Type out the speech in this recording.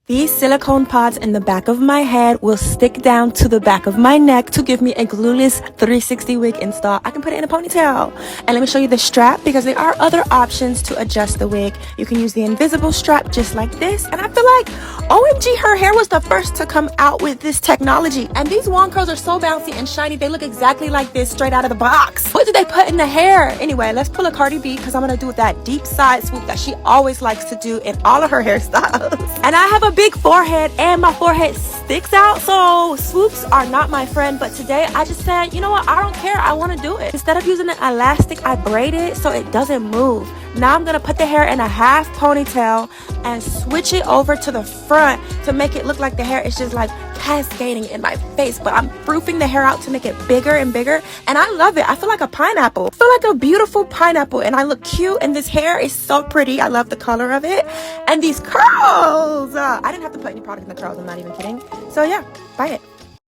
These silicone pods in the back of my head will stick down to the back of my neck to give me a glueless 360 wig install. I can put it in a ponytail. And let me show you the strap, because there are other options to adjust the wig. You can use the invisible strap just like this. And I feel like OMG, her hair was the first to come out with this technology. And these wand curls are so bouncy and shiny. They look exactly like this straight out of the box. What did they put in the hair? Anyway, let's pull a Cardi B, because I'm going to do that deep side swoop that she always likes to do in all of her hairstyles. And I have a big forehead and my forehead sticks out, so swoops are not my friend. But today I just said, you know what, I don't care, I want to do it. Instead of using an elastic, I braid it so it doesn't move. Now I'm gonna put the hair in a half ponytail and switch it over to the front to make it look like the hair is just like cascading in my face, but I'm froofing the hair out to make it bigger and bigger, and I love it. I feel like a pineapple. I feel like a beautiful pineapple, and I look cute, and this hair is so pretty. I love the color of it, and these curls. I didn't have to put any product in the curls, I'm not even kidding. So yeah, buy it.